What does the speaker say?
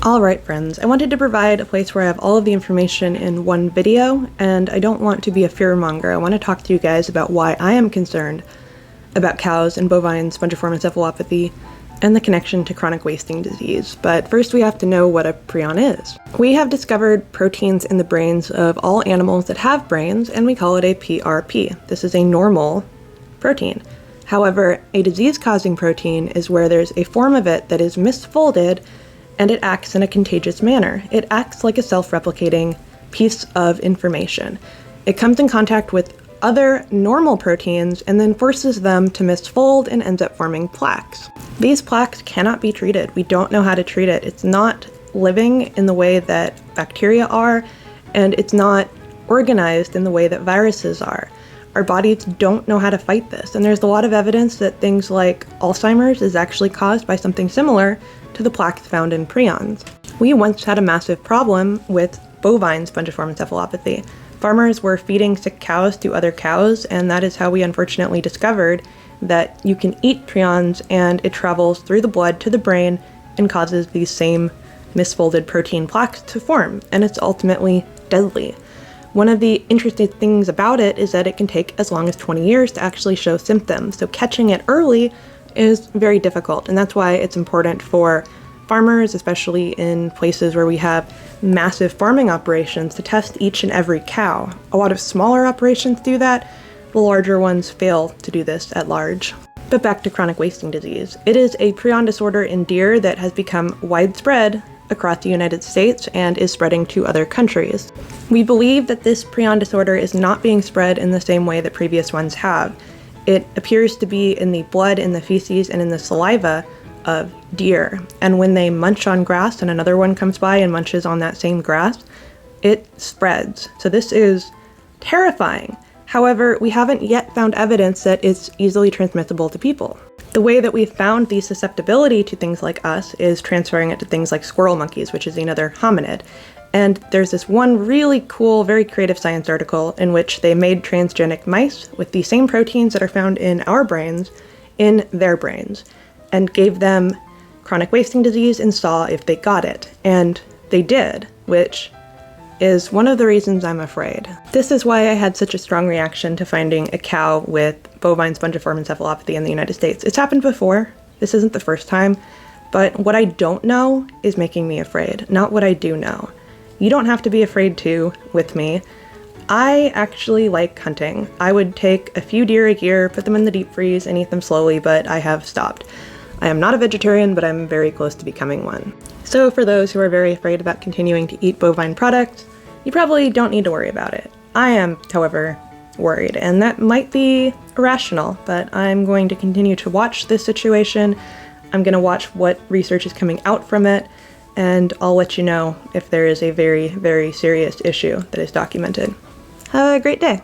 Alright friends, I wanted to provide a place where I have all of the information in one video, and I don't want to be a fearmonger. I want to talk to you guys about why I am concerned about cows and bovine spongiform encephalopathy and the connection to chronic wasting disease. But first we have to know what a prion is. We have discovered proteins in the brains of all animals that have brains, and we call it a PRP. This is a normal protein. However, a disease-causing protein is where there's a form of it that is misfolded and it acts in a contagious manner. It acts like a self-replicating piece of information. It comes in contact with other normal proteins and then forces them to misfold and ends up forming plaques. These plaques cannot be treated. We don't know how to treat it. It's not living in the way that bacteria are, and it's not organized in the way that viruses are. Our bodies don't know how to fight this, and there's a lot of evidence that things like Alzheimer's is actually caused by something similar to the plaques found in prions. We once had a massive problem with bovine spongiform encephalopathy. Farmers were feeding sick cows to other cows, and that is how we unfortunately discovered that you can eat prions and it travels through the blood to the brain and causes these same misfolded protein plaques to form, and it's ultimately deadly. One of the interesting things about it is that it can take as long as 20 years to actually show symptoms, so catching it early is very difficult, and that's why it's important for farmers, especially in places where we have massive farming operations, to test each and every cow. A lot of smaller operations do that, the larger ones fail to do this at large. But back to chronic wasting disease. It is a prion disorder in deer that has become widespread across the United States and is spreading to other countries. We believe that this prion disorder is not being spread in the same way that previous ones have. It appears to be in the blood, in the feces, and in the saliva of deer. And when they munch on grass and another one comes by and munches on that same grass, it spreads. So this is terrifying. However, we haven't yet found evidence that it's easily transmissible to people. The way that we've found the susceptibility to things like us is transferring it to things like squirrel monkeys, which is another hominid. And there's this one really cool, very creative science article in which they made transgenic mice with the same proteins that are found in our brains in their brains and gave them chronic wasting disease and saw if they got it. And they did, which is one of the reasons I'm afraid. This is why I had such a strong reaction to finding a cow with bovine spongiform encephalopathy in the United States. It's happened before. This isn't the first time. But what I don't know is making me afraid, not what I do know. You don't have to be afraid too with me. I actually like hunting. I would take a few deer a year, put them in the deep freeze, and eat them slowly, but I have stopped. I am not a vegetarian, but I'm very close to becoming one. So for those who are very afraid about continuing to eat bovine products, you probably don't need to worry about it. I am, however, worried, and that might be irrational, but I'm going to continue to watch this situation. I'm going to watch what research is coming out from it, and I'll let you know if there is a very, very serious issue that is documented. Have a great day.